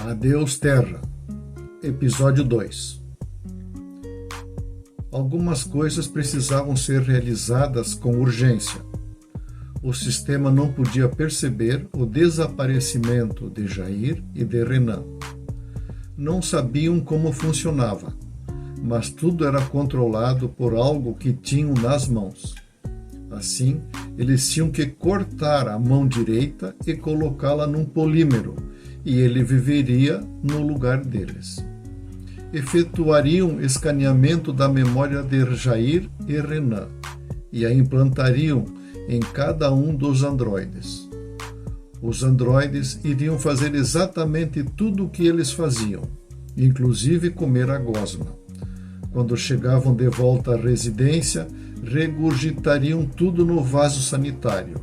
Adeus Terra, Episódio 2. Algumas coisas precisavam ser realizadas com urgência. O sistema não podia perceber o desaparecimento de Jair e de Renan. Não sabiam como funcionava, mas tudo era controlado por algo que tinham nas mãos. Assim, eles tinham que cortar a mão direita e colocá-la num polímero, e ele viveria no lugar deles. Efetuariam escaneamento da memória de Jair e Renan e a implantariam em cada um dos androides. Os androides iriam fazer exatamente tudo o que eles faziam, inclusive comer a gosma. Quando chegavam de volta à residência, regurgitariam tudo no vaso sanitário.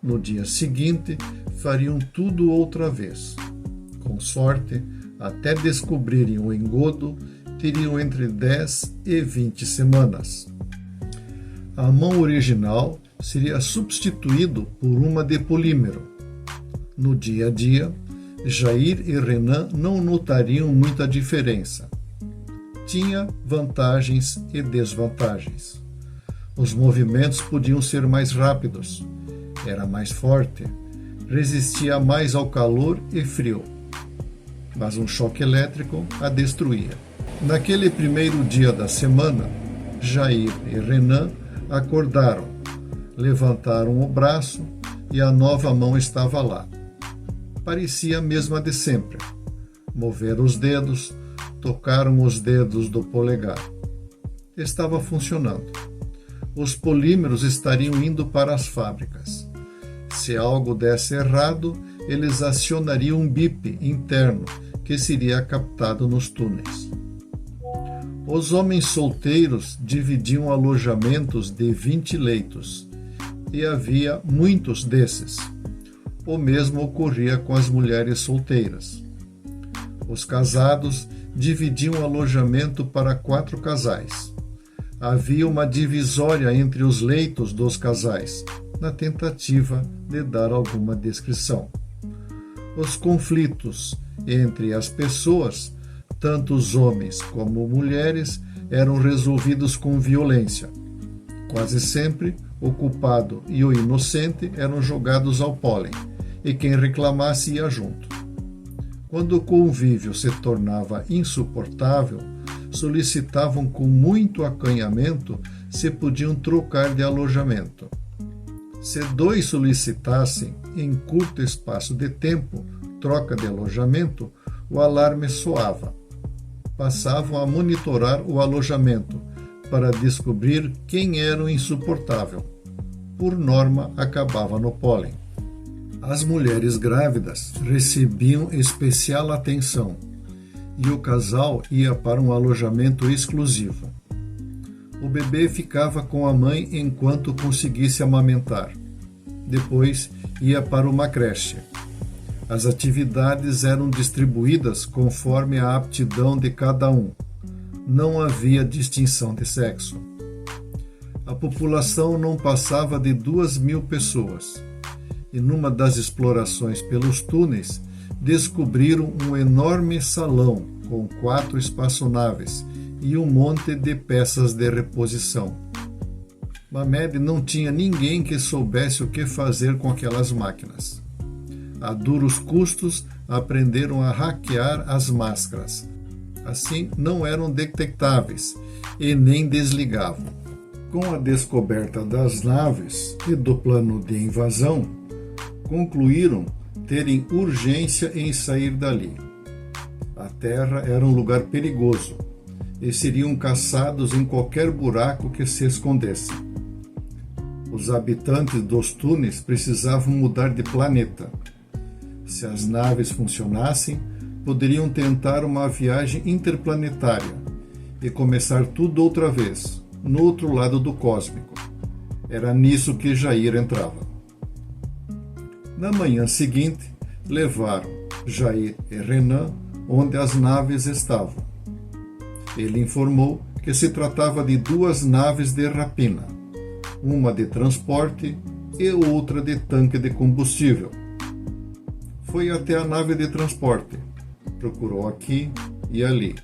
No dia seguinte, fariam tudo outra vez. Com sorte, até descobrirem o engodo, teriam entre 10 e 20 semanas. A mão original seria substituído por uma de polímero. No dia a dia, Jair e Renan não notariam muita diferença. Tinha vantagens e desvantagens. Os movimentos podiam ser mais rápidos, era mais forte, resistia mais ao calor e frio, mas um choque elétrico a destruía. Naquele primeiro dia da semana, Jair e Renan acordaram, levantaram o braço e a nova mão estava lá. Parecia a mesma de sempre. Moveram os dedos, tocaram os dedos do polegar. Estava funcionando. Os polímeros estariam indo para as fábricas. Se algo desse errado, eles acionariam um bip interno que seria captado nos túneis. Os homens solteiros dividiam alojamentos de 20 leitos, e havia muitos desses. O mesmo ocorria com as mulheres solteiras. Os casados dividiam alojamento para 4 casais. Havia uma divisória entre os leitos dos casais, na tentativa de dar alguma descrição. Os conflitos entre as pessoas, tanto os homens como mulheres, eram resolvidos com violência. Quase sempre, o culpado e o inocente eram jogados ao pólen, e quem reclamasse ia junto. Quando o convívio se tornava insuportável, solicitavam com muito acanhamento se podiam trocar de alojamento. Se 2 solicitassem, em curto espaço de tempo, troca de alojamento, o alarme soava. Passavam a monitorar o alojamento para descobrir quem era o insuportável. Por norma, acabava no pólen. As mulheres grávidas recebiam especial atenção e o casal ia para um alojamento exclusivo. O bebê ficava com a mãe enquanto conseguisse amamentar. Depois ia para uma creche. As atividades eram distribuídas conforme a aptidão de cada um. Não havia distinção de sexo. A população não passava de 2.000 pessoas. E numa das explorações pelos túneis, descobriram um enorme salão com 4 espaçonaves e um monte de peças de reposição. Mamed não tinha ninguém que soubesse o que fazer com aquelas máquinas. A duros custos, aprenderam a hackear as máscaras. Assim, não eram detectáveis e nem desligavam. Com a descoberta das naves e do plano de invasão, concluíram terem urgência em sair dali. A Terra era um lugar perigoso e seriam caçados em qualquer buraco que se escondesse. Os habitantes dos túneis precisavam mudar de planeta. Se as naves funcionassem, poderiam tentar uma viagem interplanetária e começar tudo outra vez, no outro lado do cósmico. Era nisso que Jair entrava. Na manhã seguinte, levaram Jair e Renan onde as naves estavam. Ele informou que se tratava de 2 naves de rapina, uma de transporte e outra de tanque de combustível. Foi até a nave de transporte. Procurou aqui e ali,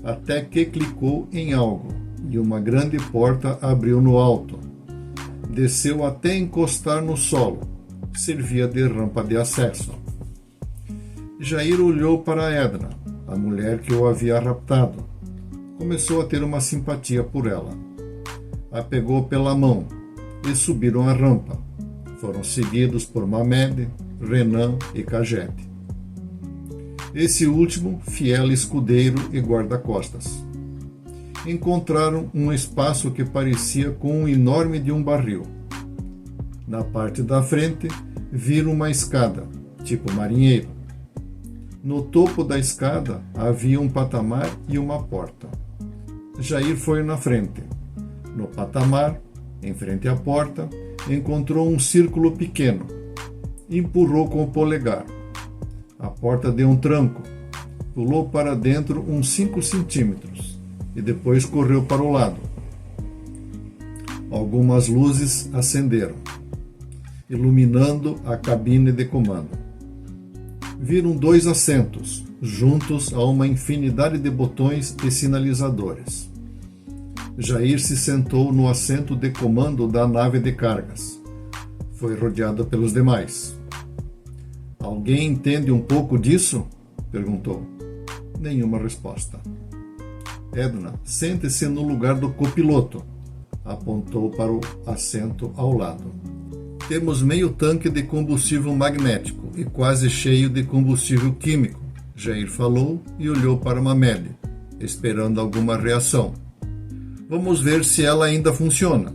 até que clicou em algo e uma grande porta abriu no alto. Desceu até encostar no solo, que servia de rampa de acesso. Jair olhou para Edna, a mulher que o havia raptado. Começou a ter uma simpatia por ela. A pegou pela mão e subiram a rampa. Foram seguidos por Mamed, Renan e Cagete. Esse último, fiel escudeiro e guarda-costas. Encontraram um espaço que parecia com o enorme de um barril. Na parte da frente, viram uma escada, tipo marinheiro. No topo da escada havia um patamar e uma porta. Jair foi na frente. No patamar, em frente à porta, encontrou um círculo pequeno. Empurrou com o polegar. A porta deu um tranco. Pulou para dentro uns 5 centímetros e depois correu para o lado. Algumas luzes acenderam, iluminando a cabine de comando. Viram 2 assentos, juntos a uma infinidade de botões e sinalizadores. Jair se sentou no assento de comando da nave de cargas. Foi rodeado pelos demais. Alguém entende um pouco disso? Perguntou. Nenhuma resposta. Edna, sente-se no lugar do copiloto. Apontou para o assento ao lado. Temos meio tanque de combustível magnético e quase cheio de combustível químico, Jair falou e olhou para Mamed, esperando alguma reação. Vamos ver se ela ainda funciona.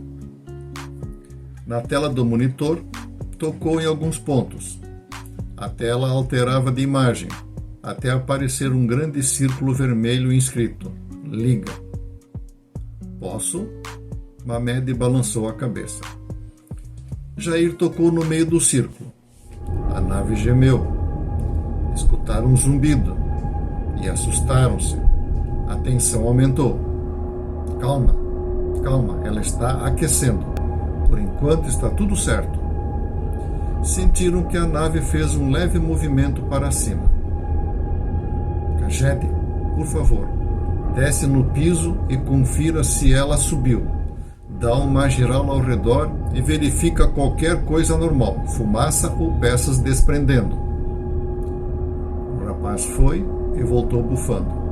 Na tela do monitor, tocou em alguns pontos. A tela alterava de imagem, até aparecer um grande círculo vermelho inscrito: Liga. Posso? Mamed balançou a cabeça. Jair tocou no meio do círculo. A nave gemeu. Escutaram um zumbido e assustaram-se. A tensão aumentou. Calma, calma, ela está aquecendo. Por enquanto está tudo certo. Sentiram que a nave fez um leve movimento para cima. Cagete, por favor, desce no piso e confira se ela subiu. Dá uma geral ao redor e verifica qualquer coisa normal, fumaça ou peças desprendendo. O rapaz foi e voltou bufando.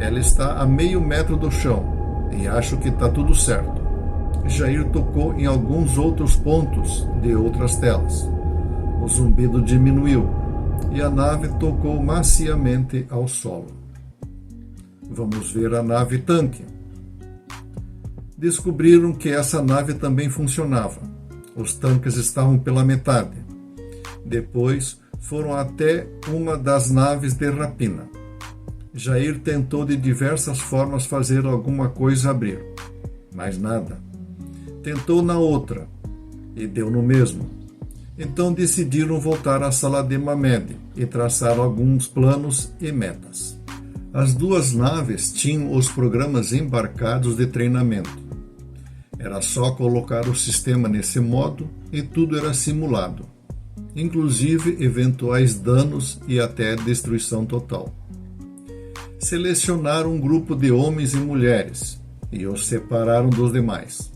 Ela está a meio metro do chão e acho que está tudo certo. Jair tocou em alguns outros pontos de outras telas. O zumbido diminuiu e a nave tocou maciamente ao solo. Vamos ver a nave tanque. Descobriram que essa nave também funcionava. Os tanques estavam pela metade. Depois foram até uma das naves de rapina. Jair tentou de diversas formas fazer alguma coisa abrir, mas nada. Tentou na outra e deu no mesmo. Então decidiram voltar à sala de Mamed e traçar alguns planos e metas. As 2 naves tinham os programas embarcados de treinamento. Era só colocar o sistema nesse modo e tudo era simulado, inclusive eventuais danos e até destruição total. Selecionaram um grupo de homens e mulheres e os separaram dos demais.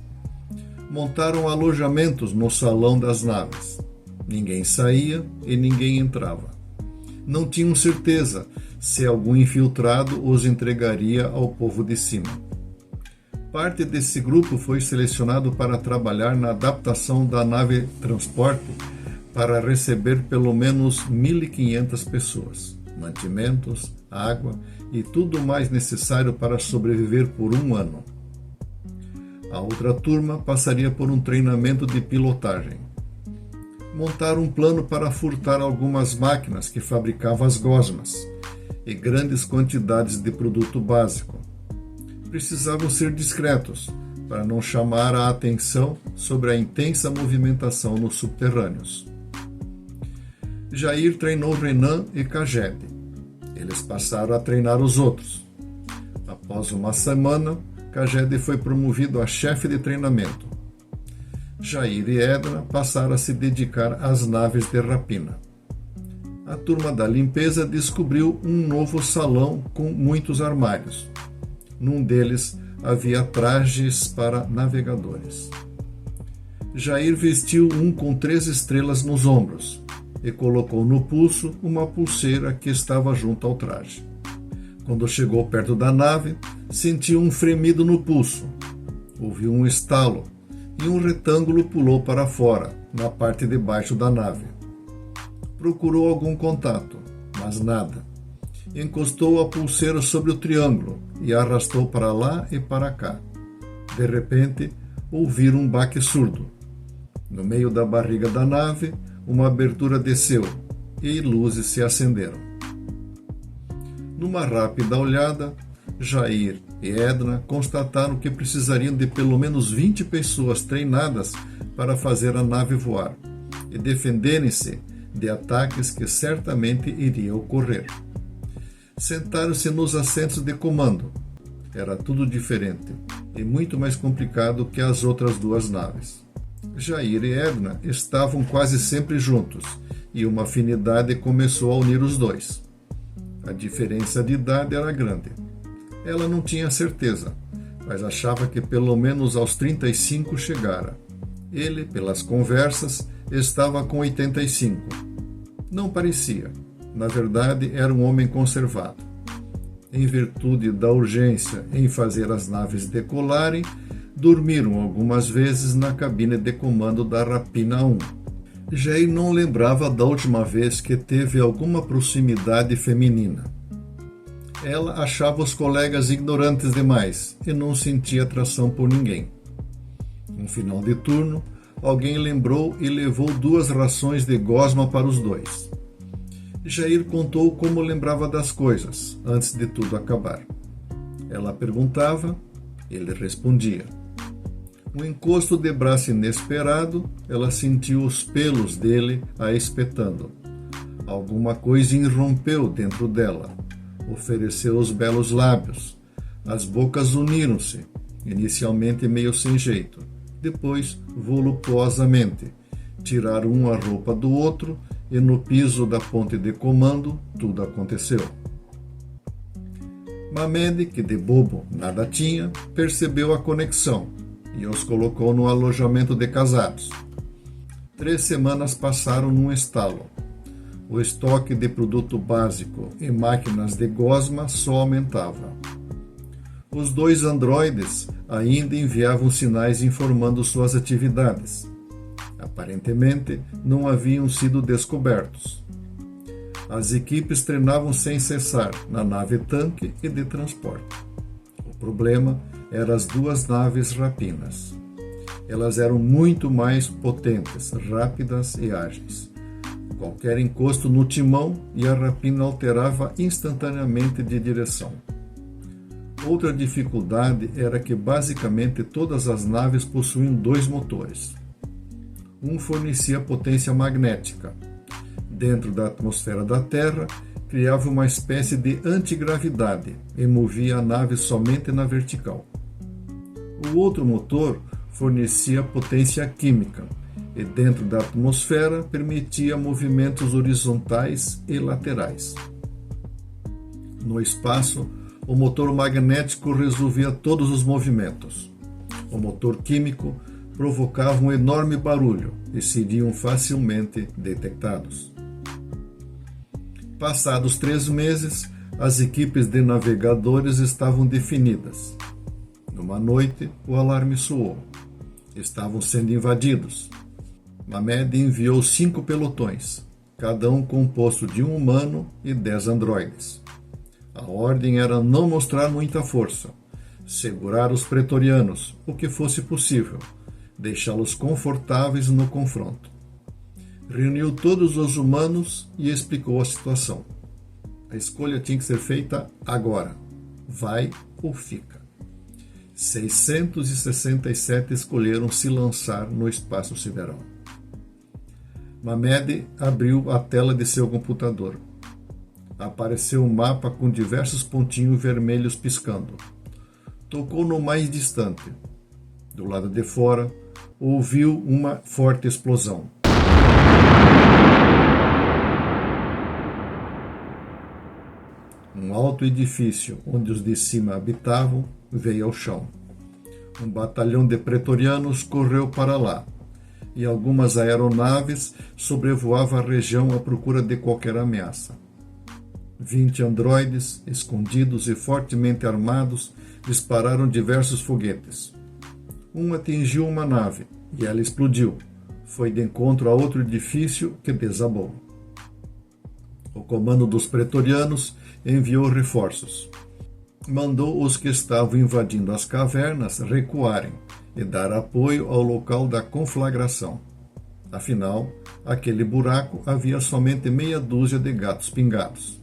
Montaram alojamentos no salão das naves. Ninguém saía e ninguém entrava. Não tinham certeza se algum infiltrado os entregaria ao povo de cima. Parte desse grupo foi selecionado para trabalhar na adaptação da nave transporte para receber pelo menos 1.500 pessoas, mantimentos, água e tudo mais necessário para sobreviver por 1 ano. A outra turma passaria por um treinamento de pilotagem. Montaram um plano para furtar algumas máquinas que fabricavam as gosmas e grandes quantidades de produto básico. Precisavam ser discretos para não chamar a atenção sobre a intensa movimentação nos subterrâneos. Jair treinou Renan e Cagete. Eles passaram a treinar os outros. Após uma semana, Cagete foi promovido a chefe de treinamento. Jair e Edna passaram a se dedicar às naves de rapina. A turma da limpeza descobriu um novo salão com muitos armários. Num deles havia trajes para navegadores. Jair vestiu um com 3 estrelas nos ombros e colocou no pulso uma pulseira que estava junto ao traje. Quando chegou perto da nave, sentiu um fremido no pulso. Ouviu um estalo e um retângulo pulou para fora, na parte de baixo da nave. Procurou algum contato, mas nada. Encostou a pulseira sobre o triângulo e arrastou para lá e para cá. De repente, ouviram um baque surdo. No meio da barriga da nave, uma abertura desceu e luzes se acenderam. Numa rápida olhada, Jair e Edna constataram que precisariam de pelo menos 20 pessoas treinadas para fazer a nave voar e defenderem-se de ataques que certamente iriam ocorrer. Sentaram-se nos assentos de comando. Era tudo diferente e muito mais complicado que as outras 2 naves. Jair e Edna estavam quase sempre juntos e uma afinidade começou a unir os dois. A diferença de idade era grande. Ela não tinha certeza, mas achava que pelo menos aos 35 chegara. Ele, pelas conversas, estava com 85. Não parecia. Na verdade, era um homem conservado. Em virtude da urgência em fazer as naves decolarem, dormiram algumas vezes na cabine de comando da Rapina 1. Jair não lembrava da última vez que teve alguma proximidade feminina. Ela achava os colegas ignorantes demais e não sentia atração por ninguém. No final de turno, alguém lembrou e levou 2 rações de gosma para os 2. Jair contou como lembrava das coisas, antes de tudo acabar. Ela perguntava, ele respondia. Um encosto de braço inesperado, ela sentiu os pelos dele a espetando. Alguma coisa irrompeu dentro dela. Ofereceu os belos lábios. As bocas uniram-se, inicialmente meio sem jeito, depois voluptuosamente. Tiraram um a roupa do outro e no piso da ponte de comando tudo aconteceu. Mamed, que de bobo nada tinha, percebeu a conexão e os colocou no alojamento de casados. 3 semanas passaram num estalo. O estoque de produto básico e máquinas de gosma só aumentava. Os 2 androides ainda enviavam sinais informando suas atividades. Aparentemente, não haviam sido descobertos. As equipes treinavam sem cessar na nave tanque e de transporte. O problema eram as 2 naves rapinas. Elas eram muito mais potentes, rápidas e ágeis. Qualquer encosto no timão e a rapina alterava instantaneamente de direção. Outra dificuldade era que basicamente todas as naves possuíam 2 motores. Um fornecia potência magnética. Dentro da atmosfera da Terra, criava uma espécie de antigravidade e movia a nave somente na vertical. O outro motor fornecia potência química e dentro da atmosfera permitia movimentos horizontais e laterais. No espaço, o motor magnético resolvia todos os movimentos. O motor químico provocava um enorme barulho e seriam facilmente detectados. Passados 3 meses, as equipes de navegadores estavam definidas. Numa noite, o alarme soou. Estavam sendo invadidos. Mamed enviou 5 pelotões, cada um composto de um humano e 10 androides. A ordem era não mostrar muita força, segurar os pretorianos, o que fosse possível, deixá-los confortáveis no confronto. Reuniu todos os humanos e explicou a situação. A escolha tinha que ser feita agora. Vai ou fica. 667 escolheram se lançar no espaço sideral. Mamed abriu a tela de seu computador. Apareceu um mapa com diversos pontinhos vermelhos piscando. Tocou no mais distante. Do lado de fora, ouviu uma forte explosão. Um alto edifício onde os de cima habitavam veio ao chão. Um batalhão de pretorianos correu para lá, e algumas aeronaves sobrevoavam a região à procura de qualquer ameaça. 20 androides, escondidos e fortemente armados, dispararam diversos foguetes. Um atingiu uma nave e ela explodiu. Foi de encontro a outro edifício que desabou. O comando dos pretorianos enviou reforços. Mandou os que estavam invadindo as cavernas recuarem e dar apoio ao local da conflagração. Afinal, aquele buraco havia somente meia dúzia de gatos pingados.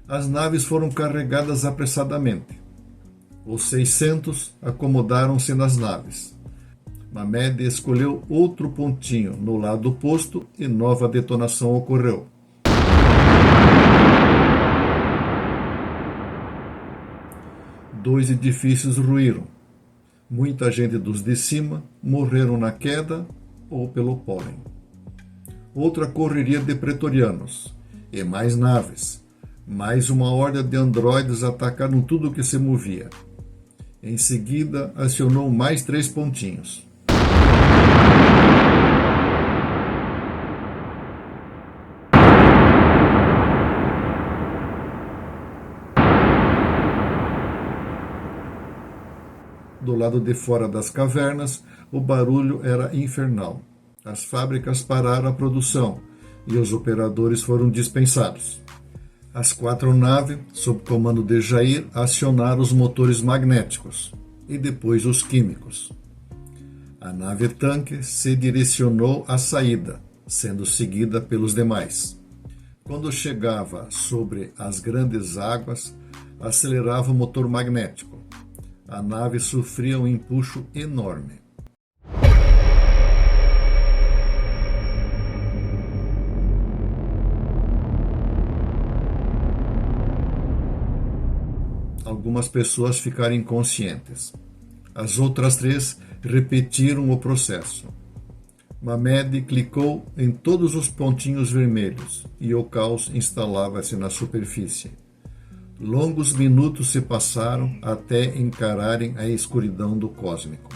As naves foram carregadas apressadamente. Os 600 acomodaram-se nas naves. Mamed escolheu outro pontinho no lado oposto e nova detonação ocorreu. Dois edifícios ruíram. Muita gente dos de cima morreram na queda ou pelo pólen. Outra correria de pretorianos e mais naves. Mais uma horda de androides atacaram tudo que se movia. Em seguida, acionou mais 3 pontinhos. Do lado de fora das cavernas, o barulho era infernal. As fábricas pararam a produção e os operadores foram dispensados. As 4 naves, sob comando de Jair, acionaram os motores magnéticos e depois os químicos. A nave-tanque se direcionou à saída, sendo seguida pelos demais. Quando chegava sobre as grandes águas, acelerava o motor magnético. A nave sofria um empuxo enorme. Algumas pessoas ficaram inconscientes. As outras 3 repetiram o processo. Mamed clicou em todos os pontinhos vermelhos e o caos instalava-se na superfície. Longos minutos se passaram até encararem a escuridão do cósmico.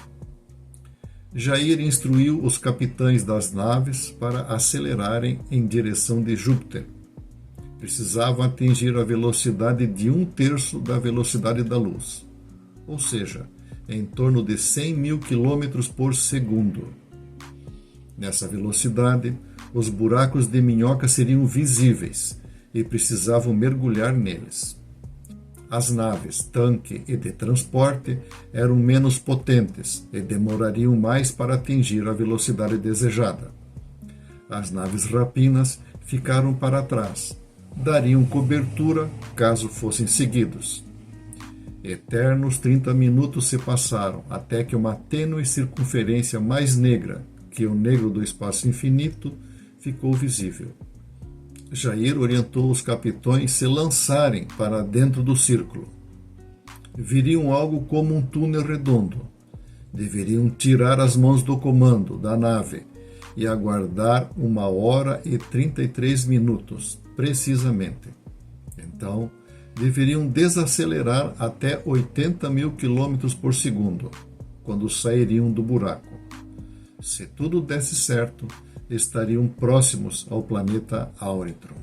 Jair instruiu os capitães das naves para acelerarem em direção de Júpiter. Precisavam atingir a velocidade de 1/3 da velocidade da luz, ou seja, em torno de 100 mil quilômetros por segundo. Nessa velocidade, os buracos de minhoca seriam visíveis e precisavam mergulhar neles. As naves tanque e de transporte eram menos potentes e demorariam mais para atingir a velocidade desejada. As naves rapinas ficaram para trás, dariam cobertura caso fossem seguidos. Eternos 30 minutos se passaram até que uma tênue circunferência mais negra que o negro do espaço infinito ficou visível. Jair orientou os capitães se lançarem para dentro do círculo. Viriam algo como um túnel redondo. Deveriam tirar as mãos do comando da nave e aguardar 1 hora e 33 minutos, precisamente. Então, deveriam desacelerar até 80 mil quilômetros por segundo, quando sairiam do buraco. Se tudo desse certo, estariam próximos ao planeta Áuretron.